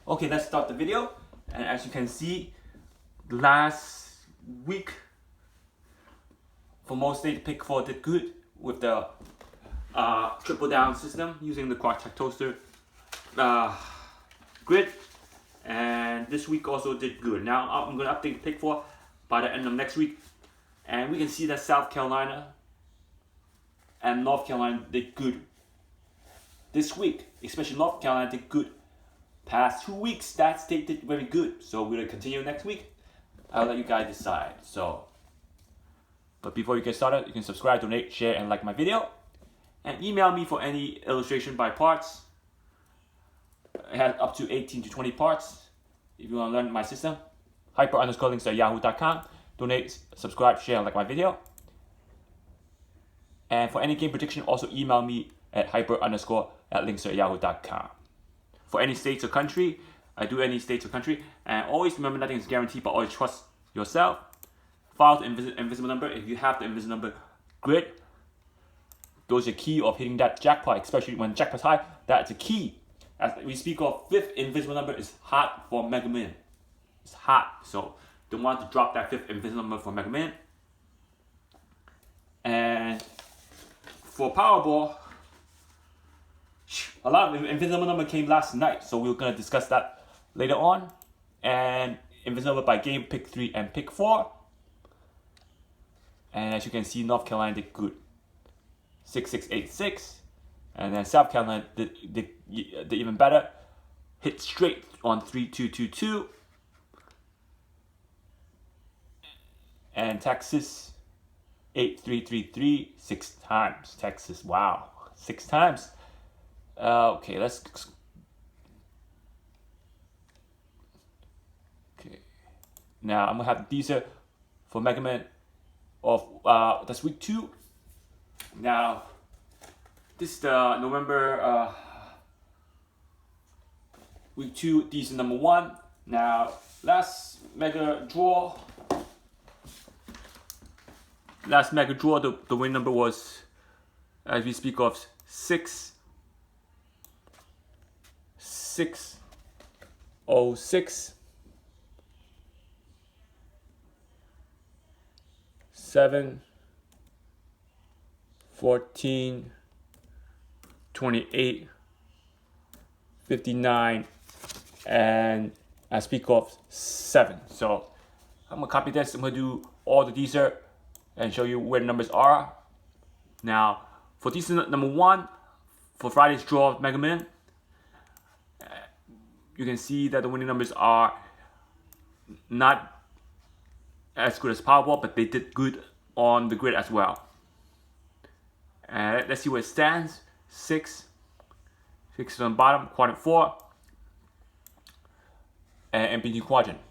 Okay, let's start the video. And as you can see, last week for most states, pick 4 did good with the triple down system using the Quadruplets Dster grid. And this week also did good. Now I'm going to update pick 4 by the end of next week. And we can see that South Carolina and North Carolina did good this week. Especially North Carolina did good. Past 2 weeks, stats they did very good. So we're gonna continue next week. I'll let you guys decide. But before you get started, you can subscribe, donate, share, and like my video. And email me for any illustration by parts. It has up to 18 to 20 parts. If you want to learn my system, hyper_links@yahoo.com. Donate, subscribe, share, and like my video. And for any game prediction, also email me at hyper_links@yahoo.com. For any states or country, I do any states or country. And always remember, nothing is guaranteed, but always trust yourself. Follow the invisible number. If you have the invisible number grid, those are key of hitting that jackpot, especially when jackpot's high. That's a key. As we speak of, 5th invisible number is hot for Mega Million. It's hot, so don't want to drop that 5th invisible number for Mega Million. And for Powerball, a lot of invisible number came last night, so we're gonna discuss that later on. And invisible by game, pick 3 and pick 4. And as you can see, North Carolina did good, 6686, and then South Carolina did even better, hit straight on 3222, and Texas 8333 6 times. Texas, wow, 6 times. Okay, let's. Okay, now I'm gonna have the Dster for Mega Man of that's week 2. Now, this is the November week 2 Dster number 1. Now, last mega draw, the win number was, as we speak of, 606 7 14 28 59, and I speak of 7. So I'm gonna copy this. I'm gonna do all the Dster and show you where the numbers are. Now for Dster number 1, for Friday's draw of Mega Man, you can see that the winning numbers are not as good as Powerball, but they did good on the grid as well. And let's see where it stands. 6 is on the bottom, quadrant 4, and between quadrant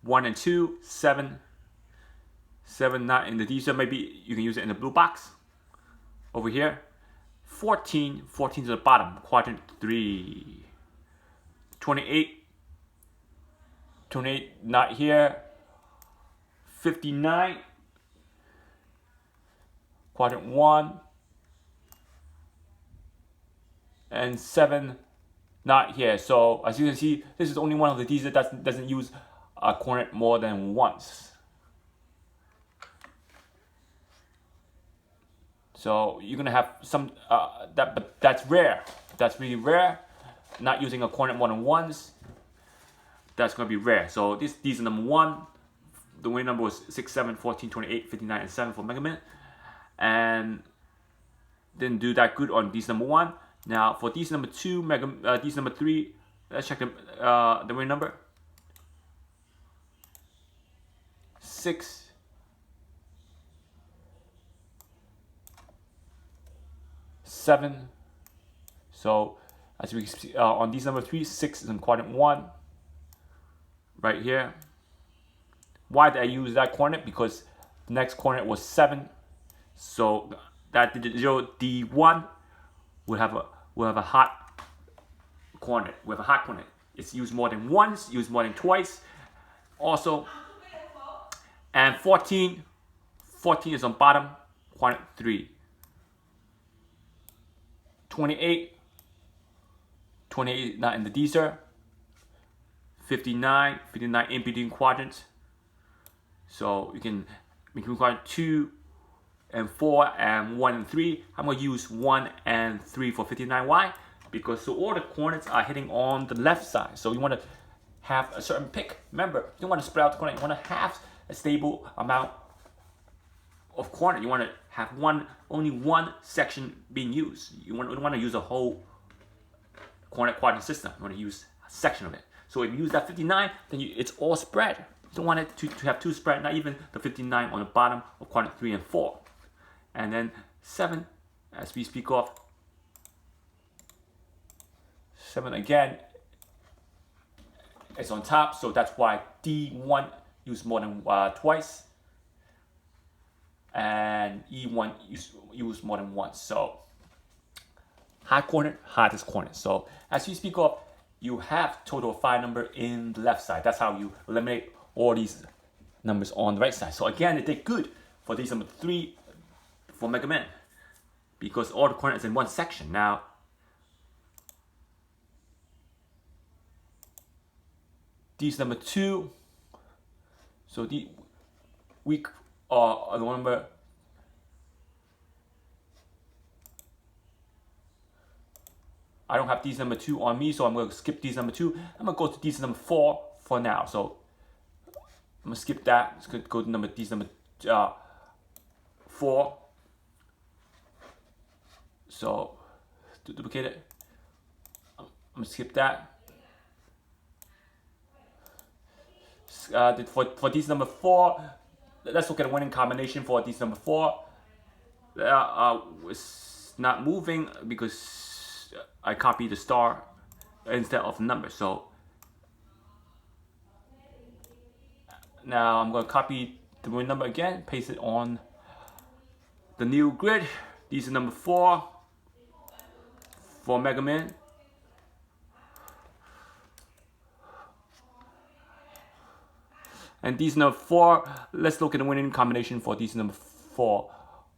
1 and 2, 7 not in the Dster. Maybe you can use it in the blue box over here. 14 is at the bottom, quadrant 3. 28 not here. 59, quadrant 1, and 7 not here. So as you can see, this is only one of the Dster that doesn't use a quadrant more than once. So you're gonna have some but that's rare. That's really rare. Not using a quadrant more than once. That's gonna be rare. So this Dster number 1. The winning number was 6, 7, 14, 28, 59, and 7 for Mega Man. And didn't do that good on Dster number 1. Now for Dster number 2, Dster number 3, let's check the winning number. 6, 7. So as we see on Dster number 3, 6 is in quadrant 1, right here. Why did I use that coordinate? Because the next coordinate was 7, so that digit 0, D1 will have a hot coordinate. We have a hot coordinate. It's used more than once, used more than twice. Also, and 14 is on bottom, quadrant 3. 28 not in the Dster. 59 in between quadrants. So you can between quadrant 2 and 4 and 1 and 3. I'm going to use 1 and 3 for 59. Why? Because so all the coordinates are hitting on the left side. So you want to have a certain pick. Remember, you don't want to spread out the coordinate. You want to have a stable amount of coordinate. You want to have only one section being used. You don't want to use a whole coordinate quadrant system. You want to use a section of it. So if you use that 59, then it's all spread. You don't want it to have two spread, not even the 59 on the bottom of quadrant 3 and 4. And then 7, as we speak of, 7 again, it's on top, so that's why D1 used more than twice, and E1 used more than once. So high coordinate, hardest coordinate. So as we speak of, you have total of 5 number in the left side. That's how you eliminate all these numbers on the right side. So again, it did good for these number 3 for Mega Man because all the coordinates in one section. Now these number 2. So the weak are the number. I don't have these number 2 on me, so I'm going to skip these number 2. I'm going to go to these number 4 for now. So I'm going to skip that. It's going to go to these number 4. So to duplicate it, I'm going to skip that. For these number 4, let's look at a winning combination for these number 4. It's not moving because I copied the star instead of the number. So now I'm going to copy the winning number again, paste it on the new grid. These are number 4 for Mega Man. And these number 4, let's look at the winning combination for these number 4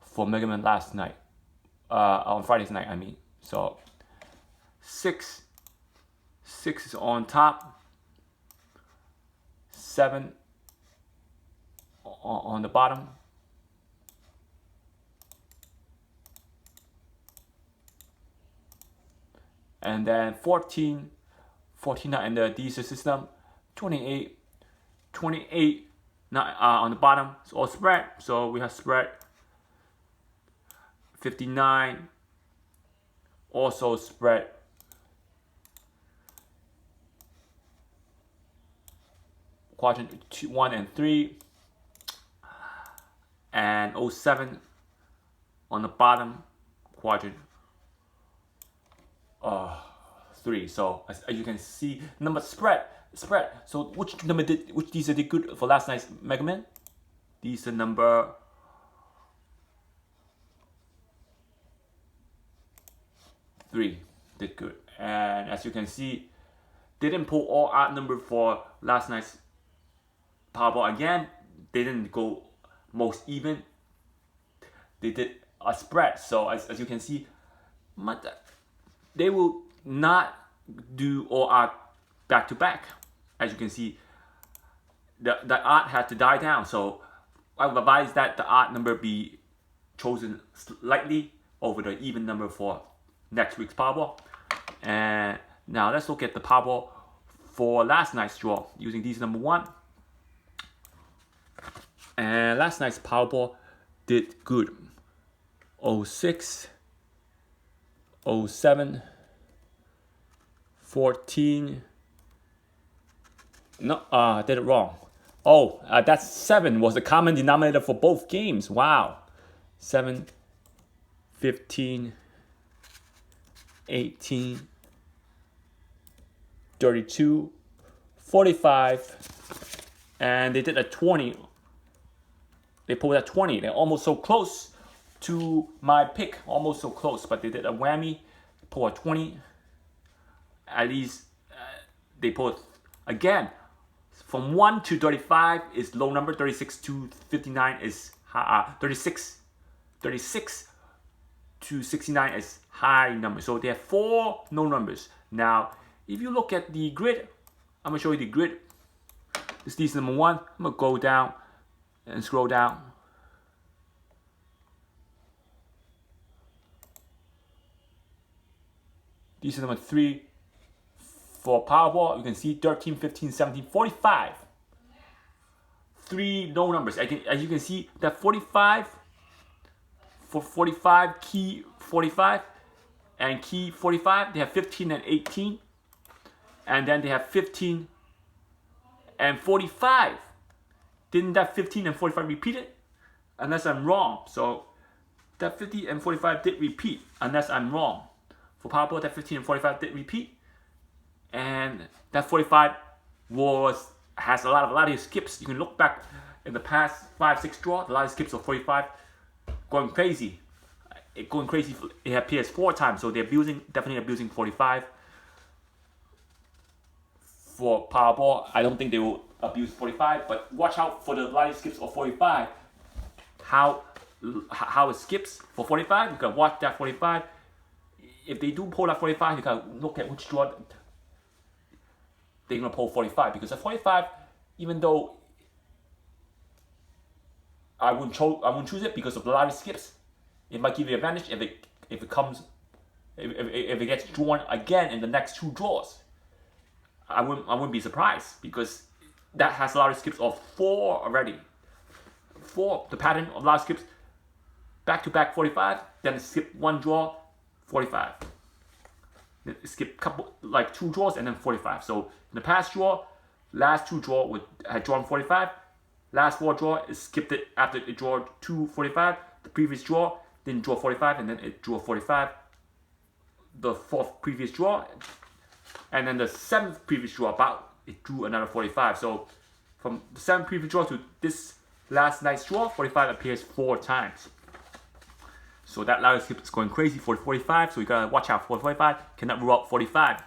for Mega Man last night. On Friday's night, I mean. So 6 is on top. 7 on the bottom. And then 14 in the Dster system. 28 not on the bottom. It's all spread. So we have spread. 59 also spread. Quadrant 2, 1 and 3, and 07 on the bottom quadrant 3. So as you can see, number spread. So which these did good for last night's Mega Man? These are number 3 did good, and as you can see, they didn't pull all odd number for last night's Powerball again. They didn't go most even. They did a spread. So as you can see, they will not do all odd back to back. As you can see, the odd had to die down. So I would advise that the odd number be chosen slightly over the even number for next week's Powerball. And now let's look at the Powerball for last night's draw using these number 1. And last night's Powerball did good. 06, 07, 14. No, I did it wrong. That 7 was the common denominator for both games. Wow. 7, 15, 18, 32, 45, and they did a 20. They pulled a 20. They're almost so close to my pick. Almost so close, but they did a whammy. Pull a 20. At least they pulled again. From 1 to 35 is low number. 36 to 59 is 36 to 69 is high number. So they have 4 no numbers. Now, if you look at the grid I'm gonna show you the grid. This is number 1. I'm gonna go down and scroll down. This is number 3 for Powerball. You can see 13, 15, 17, 45. 3 low numbers. As you can see, that 45 for 45, key 45, and key 45. They have 15 and 18, and then they have 15 and 45. Didn't that 15 and 45 repeat it? Unless I'm wrong. So that 50 and 45 did repeat, unless I'm wrong. For Powerball, that 15 and 45 did repeat, and that 45 has a lot of skips. You can look back in the past 5-6 draws, a lot of skips of 45, going crazy. It appears 4 times, so they're definitely abusing 45. For Powerball, I don't think they will abuse 45, but watch out for the live skips of 45. How it skips for 45, you can watch that 45. If they do pull that 45, you can look at which draw they're gonna pull 45, because at 45, even though I wouldn't choose it because of the live skips, it might give you advantage if it gets drawn again in the next 2 draws. I wouldn't be surprised, because that has a lot of skips of 4 already. 4, the pattern of a lot of skips, back-to-back 45, then skip 1 draw, 45. Then skip like 2 draws and then 45. So in the past draw, last 2 draw had drawn 45. Last 4 draw, it skipped it after it drew 245. The previous draw didn't draw 45, and then it drew 45. The 4th previous draw, and then the 7th previous draw, it drew another 45. So from the 7th previous draw to this last night's draw, 45 appears 4 times. So that ladder skip is going crazy for 45. So you gotta watch out for 45. Cannot rule out 45,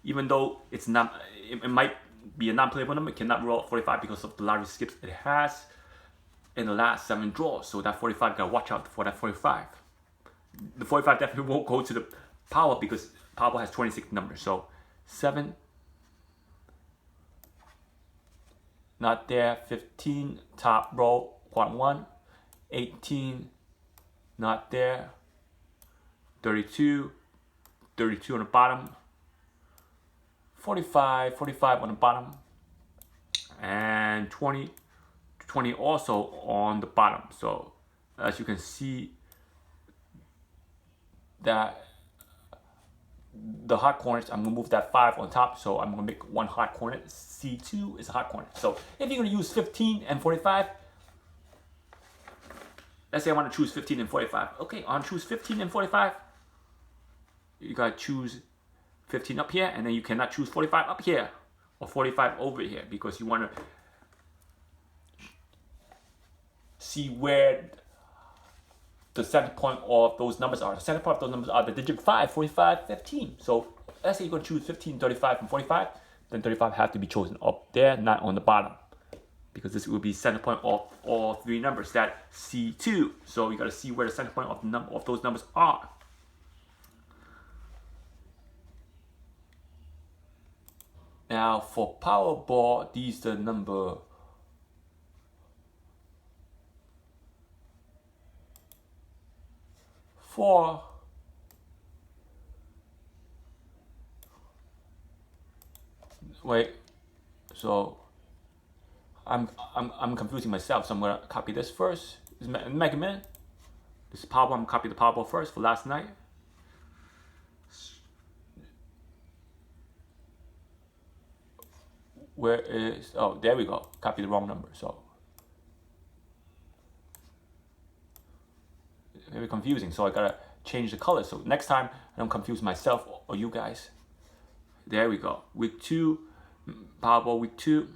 even though it might be a non-playable number. Cannot rule out 45 because of the ladder skips it has in the last 7 draws. So that 45, gotta watch out for that 45. The 45 definitely won't go to the Power, because Powerball has 26 numbers. So 7, not there. 15, top row, quad 1. 18, not there. 32 on the bottom. 45 on the bottom. And 20 also on the bottom. So as you can see, that the hot corners, I'm gonna move that 5 on top, so I'm gonna make 1 hot corner. C2 is a hot corner. So if you're gonna use 15 and 45, let's say I want to choose 15 and 45. Okay, I want to choose 15 and 45. You gotta choose 15 up here, and then you cannot choose 45 up here or 45 over here, because you want to see where the center point of those numbers are. The center point of those numbers are the digit 5, 45, 15. So let's say you're going to choose 15, 35, and 45. Then 35 have to be chosen up there, not on the bottom, because this will be center point of all 3 numbers, that C2. So you got to see where the center point of those numbers are. Now for Powerball, these the number 4, wait, so I'm confusing myself, so I'm gonna copy this first. This is Mega Man. This is Powerball. I'm gonna copy the Powerball first for last night. Where is, oh, there we go. Copy the wrong number. So very confusing. So I gotta change the color. So next time I don't confuse myself or you guys. There we go. Week 2, Powerball week 2.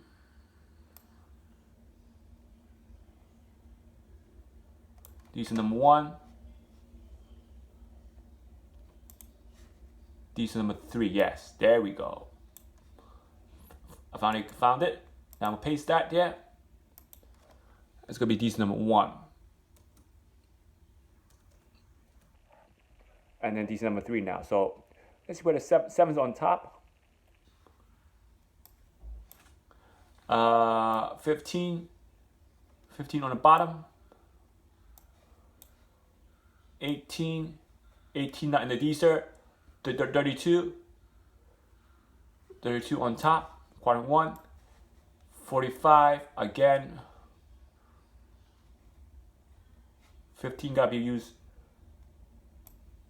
These are number 1. These are number 3. Yes, there we go. I finally found it. Now I'm gonna paste that there. It's gonna be these number 1. And then these number 3 now. So let's see where the 7's on top. 15 on the bottom, 18 not in the Dster, 32 on top, quadrant 1, 45 again, 15 gotta be used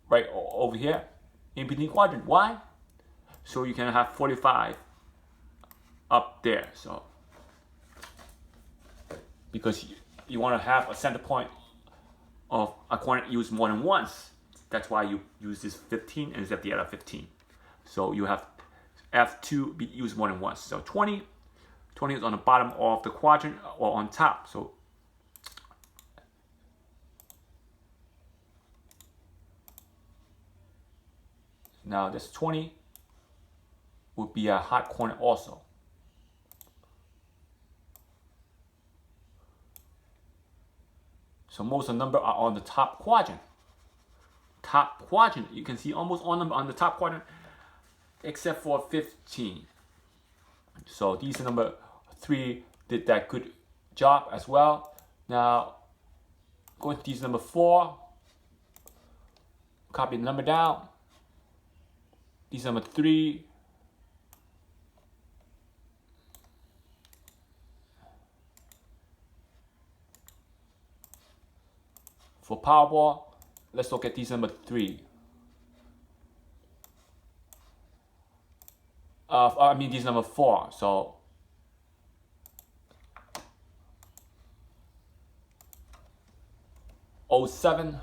right over here in between quadrant. Why? So you can have 45 up there. So because you want to have a center point of a quadrant used more than once. That's why you use this 15 instead of the other 15. So you have F2 be used more than once. So 20 is on the bottom of the quadrant or on top. So now this 20 would be a hot corner also. So most of the numbers are on the top quadrant. Top quadrant, you can see almost all number on the top quadrant except for 15. So these number 3 did that good job as well. Now going to these number 4, copy the number down. These number 3, for Powerball, let's look at these number 3. I mean these number 4. So '07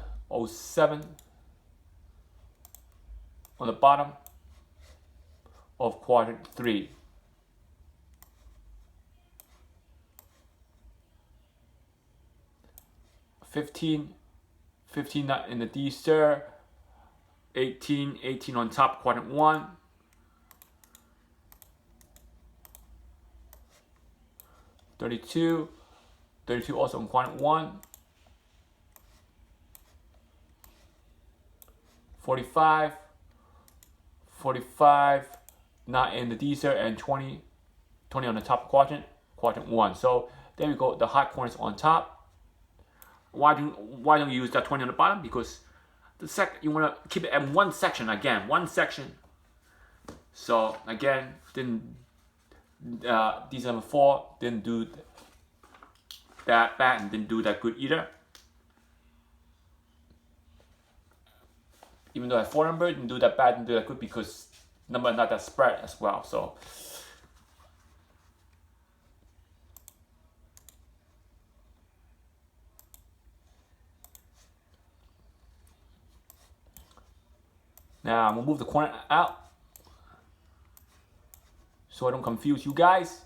on the bottom of quadrant 3. '15 not in the Dster, 18 on top quadrant 1, 32 also in quadrant 1, 45 not in the Dster, and 20 on the top quadrant 1. So there we go, the hot corners on top. Why don't you use that 20 on the bottom? Because you want to keep it at one section again, one section. So again, these number 4 didn't do that bad and didn't do that good either. Even though I have 4 number, didn't do that bad, didn't do that good because number not that spread as well. So now I'm gonna move the corner out so I don't confuse you guys.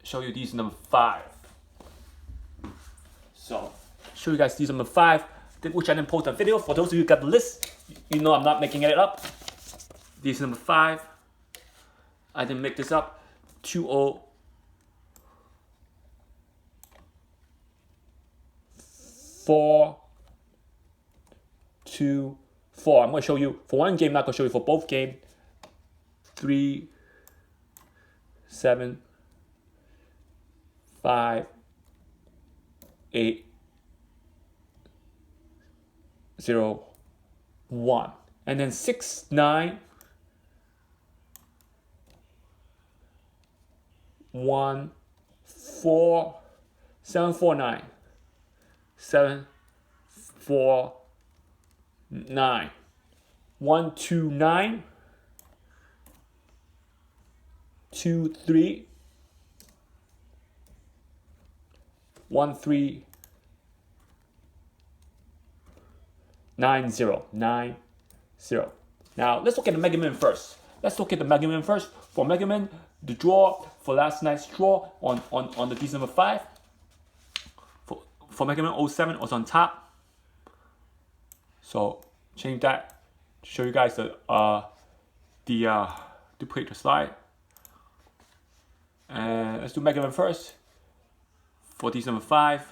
Show you these number 5. So show you guys these number 5, which I didn't post a video. For those of you who got the list, you know I'm not making it up. These number 5, I didn't make this up. 4, 2, 4. I'm going to show you for one game, not going to show you for both games. 3, 7, 5, 8, 0, 1. And then 6, 9, 1, 4, 7, 4, 9. 7, 4, 9. 1, 2, 9. 2, 3. 1, 3, 9, 0. 9, 0. Now let's look at the Mega Man first. For Mega Man, the draw for last night's draw on the piece number 5. For Mega Man 07 was on top. So change that to show you guys duplicate the slide. And let's do Mega Man first. For piece number 5.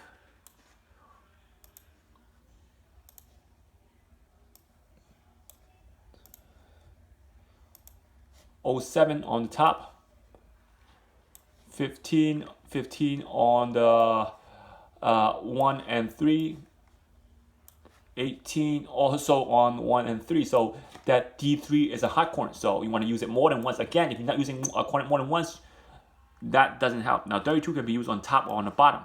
07 on the top, 15 on the 1 and 3, 18 also on 1 and 3. So that D3 is a hot corner, so you want to use it more than once. Again, if you're not using a corner more than once, that doesn't help. Now 32 can be used on top or on the bottom.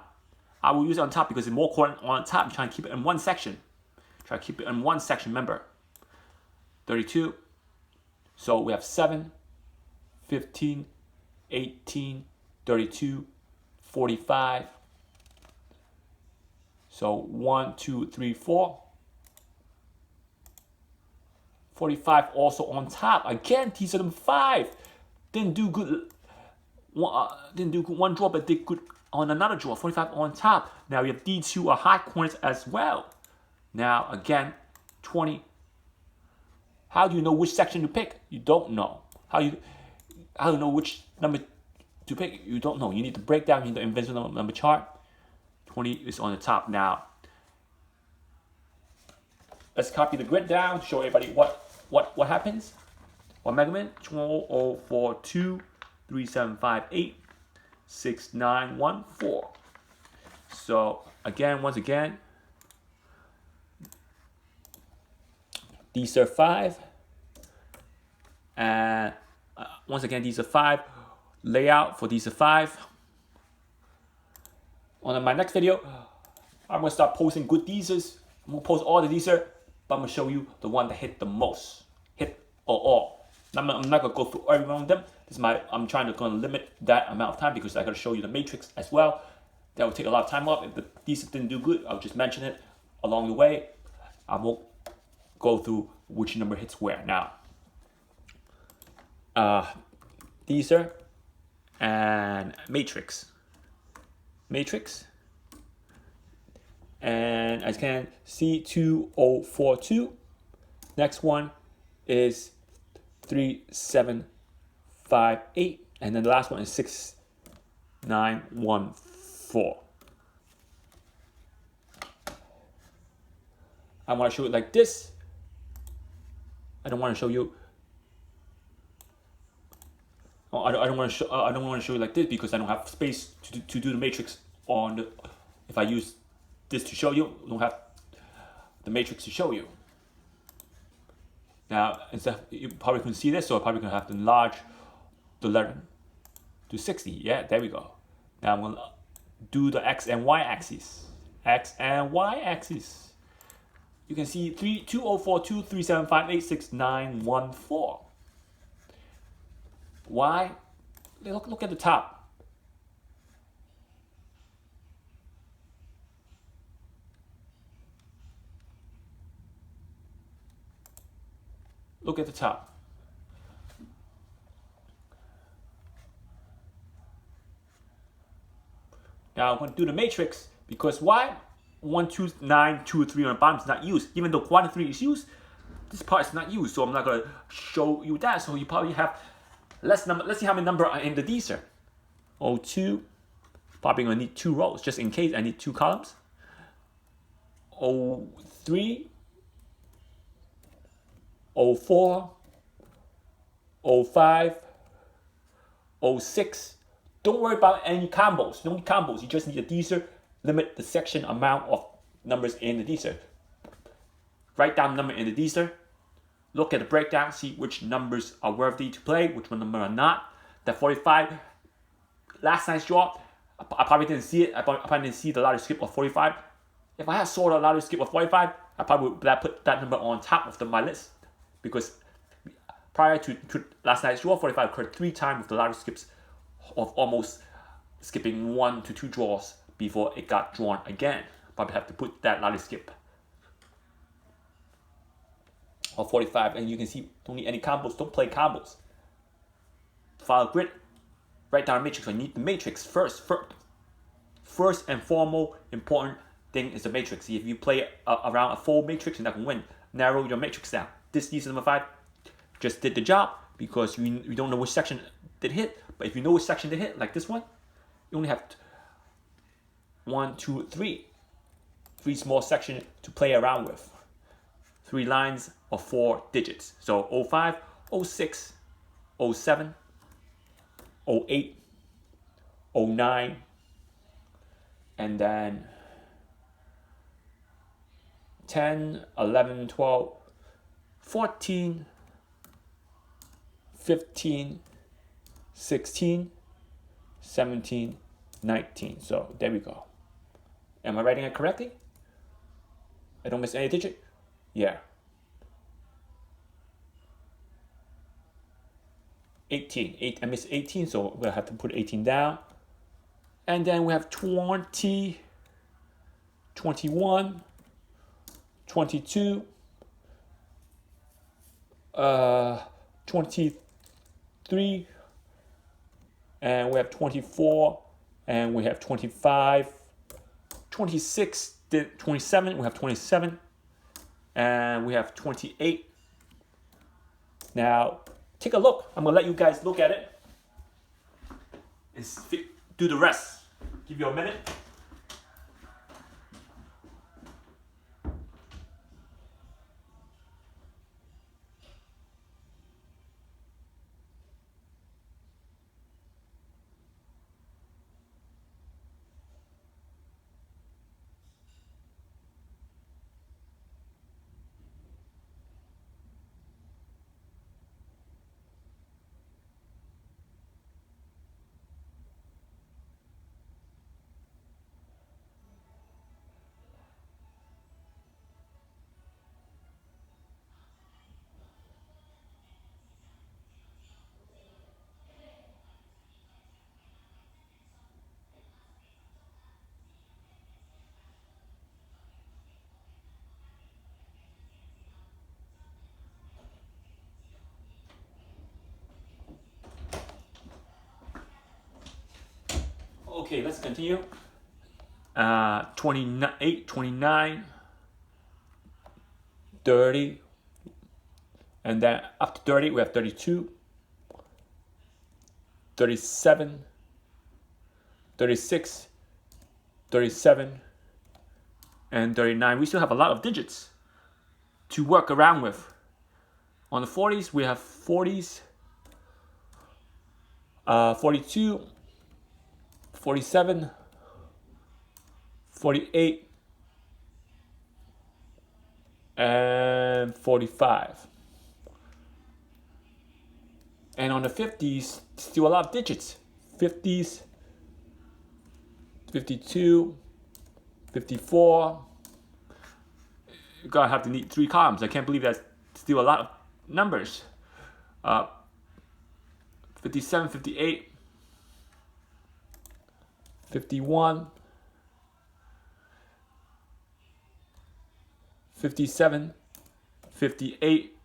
I will use it on top because it's more corner on top. I'm trying to keep it in one section. Try to keep it in one section, remember. 32. So we have 7, 15, 18, 32, 45. So 1, 2, 3, 4. 45 also on top. Again, these are them 5. Didn't do good. Didn't do good one draw, but did good on another draw. 45 on top. Now we have D2 are hot corners as well. Now again, 20. How do you know which section to pick? You don't know. How do you know which number to pick? You don't know. You need to break down in the Invincible number chart. 20 is on the top now. Let's copy the grid down to show everybody what happens. On Mega Man, 2042 3758 6914. So again, once again, these are 5, and once again these are 5. Layout for these are 5. On my next video, I'm gonna start posting good Dsters. I'm gonna post all the Dster, but I'm gonna show you the one that hit the most, hit or all. I'm not gonna go through every one of them. I'm trying to limit that amount of time because I gotta show you the matrix as well. That will take a lot of time off. If the Dster didn't do good, I'll just mention it along the way. I won't go through which number hits where. Now, Dster and matrix. And as you can see, 2042. Next one is 3758, and then the last one is 6914. I want to show it like this. I don't want to show you. Oh, I don't want to show. I don't want to show you like this because I don't have space to do the matrix on the. If I use this to show you, I don't have the matrix to show you. Now, instead, you probably can see this, so I'm probably gonna have to enlarge the letter to 60. Yeah, there we go. Now I'm gonna do the X and Y axis. X and Y axis. You can see 2042 3758 6914. Why? Look at the top. Look at the top. Now I'm going to do the matrix because why? 1, 2, 9, 2, 3 on the bottom is not used. Even though quadrant 3 is used, this part is not used. So I'm not going to show you that. So you probably have less number. Let's see how many number are in the Dster. 02. Probably going to need 2 rows just in case I need 2 columns. 03. 04, 05, 06. Don't worry about any combos. You don't need combos. You just need a Dster. Limit the section amount of numbers in the Dster. Write down the number in the Dster. Look at the breakdown. See which numbers are worthy to play, which one number are not. That 45, last night's draw, I probably didn't see it. I probably didn't see the lottery skip of 45. If I had saw the lottery skip of 45, I probably would put that number on top of my list. Because prior to last night's draw, 45 occurred 3 times with the lottery skips of almost skipping 1 to 2 draws before it got drawn again. Probably have to put that lottery skip of 45, and you can see don't need any combos. Don't play combos. File grid. Write down a matrix. I need the matrix first. First and foremost important thing is the matrix. See, if you play around a full matrix, you're not gonna win. Narrow your matrix down. This Dster number 5 just did the job because you don't know which section did hit. But if you know which section did hit, like this one, you only have 1, 2, 3 small sections to play around with. 3 lines of 4 digits. So 05, 06, 07, 08, 09, and then 10, 11, 12, 14, 15, 16, 17, 19. So there we go. Am I writing it correctly? I don't miss any digit? Yeah. 18. I missed 18, so we'll have to put 18 down. And then we have 20, 21, 22, 23, and we have 24, and we have 25, 26, 27, we have 27, and we have 28. Now, take a look. I'm gonna let you guys look at it and do the rest. Give you a minute. Okay, let's continue. 28, 29, 30, and then up to 30, we have 32, 37, 36, 37, and 39. We still have a lot of digits to work around with. On the 40s, we have 40s, 42, 47, 48, and 45. And on the 50s, still a lot of digits. 50s, 52, 54. You're gonna have to need 3 columns. I can't believe that's still a lot of numbers. 57, 58, 51, 57, 58,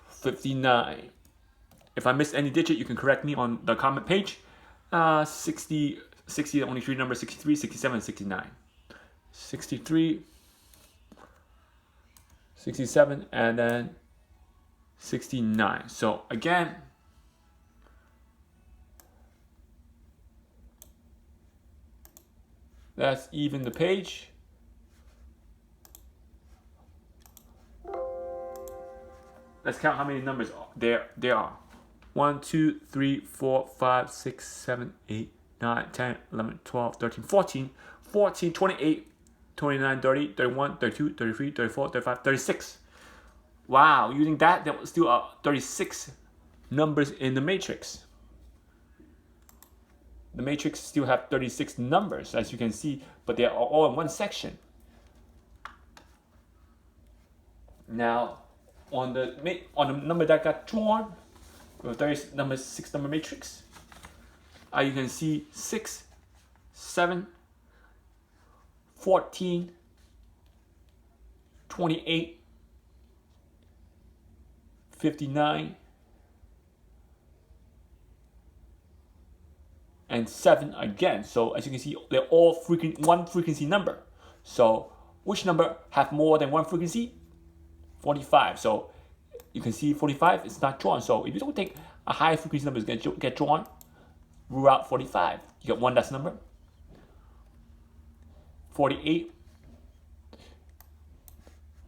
59. If I missed any digit, you can correct me on the comment page. 60, only 3 numbers, 63, 67, 69. 63, 67, and then 69. So again, let's even the page. Let's count how many numbers there are. 1, 2, 3, 4, 5, 6, 7, 8, 9, 10, 11, 12, 13, 14, 28, 29, 30, 31, 32, 33, 34, 35, 36. Wow, using that, there was still 36 numbers in the matrix. The matrix still have 36 numbers, as you can see, but they are all in one section. Now, on the number that got drawn, with 6 number matrix, you can see 6, 7, 14, 28, 59, and 7 again. So as you can see, they're all one frequency number. So which number have more than one frequency? 45. So you can see 45 is not drawn. So if you don't think a high frequency number is going to get drawn, rule out 45. You get one less number. 48,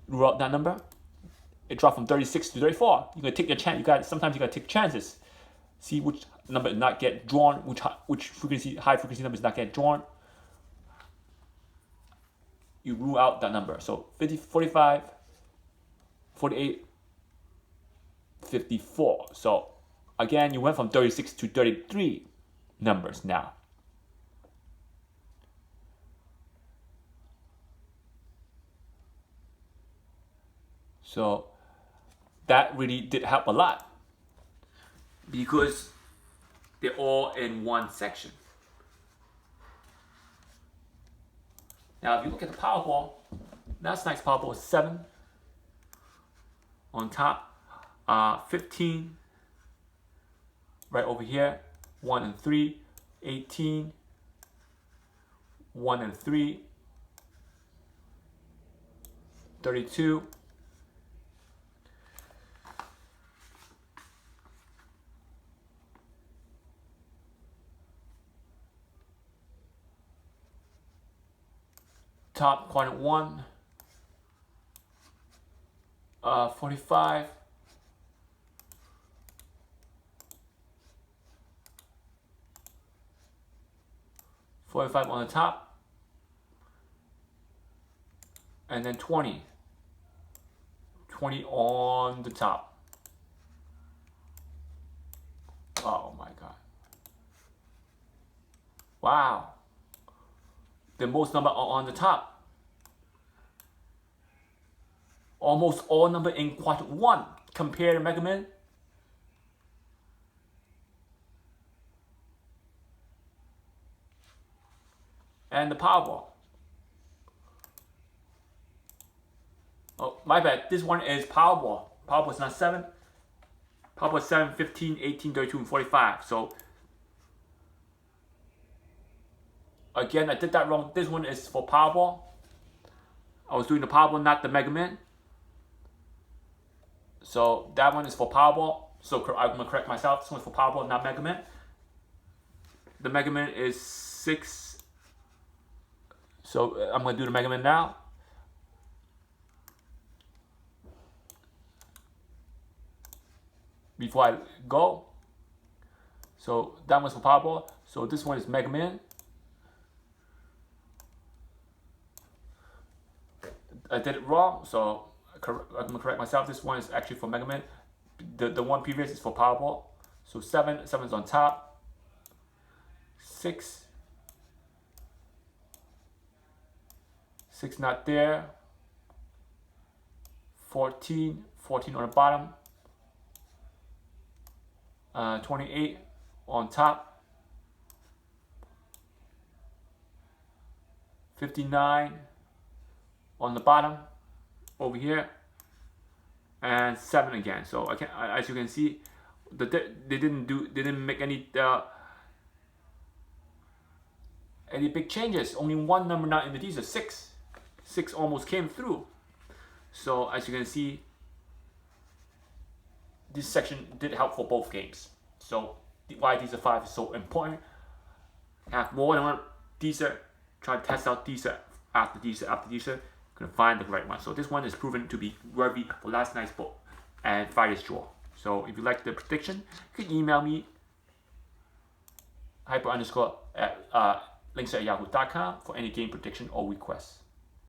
rule out that number. it dropped from 36 to 34. You gotta take your chance. Sometimes you gotta take chances. See which number not get drawn, which high frequency number is not get drawn. You rule out that number. So 50, 45, 48, 54. So again, you went from 36 to 33 numbers now. So that really did help a lot because they're all in one section. Now, if you look at the Powerball, last night's Powerball was 7 on top, 15 right over here, 1 and 3, 18, 1 and 3, 32, top quadrant 1, 45, 45 on the top, and then 20 on the top. Oh my God. Wow. The most number are on the top. Almost all number in quadrant 1 compared to Mega Man. And the Powerball. Oh, my bad. This one is Powerball. Powerball is not 7. Powerball is 7, 15, 18, 32, and 45. So again, I did that wrong. This one is for Powerball. I was doing the Powerball, not the Mega Man. So that one is for Powerball. So I'm going to correct myself. This one's for Powerball, not Mega Man. The Mega Man is 6. So I'm going to do the Mega Man now. Before I go. So that one's for Powerball. So this one is Mega Man. I did it wrong, so I'm going to correct myself. This one is actually for Mega Man. The one previous is for Powerball. So 7 is on top. 6 not there. 14 on the bottom. 28 on top. 59 on the bottom over here, and 7 again. So I can, as you can see, they didn't make any big changes. Only one number not in the Dster. 6 almost came through. So as you can see, this section did help for both games. So why Dster 5 is so important. Have more than one Dster. Try to test out Dster after Dster. Gonna find the right one. So this one is proven to be worthy for last night's book and Friday's draw. So if you like the prediction, you can email me hyper_links@yahoo.com for any game prediction or requests.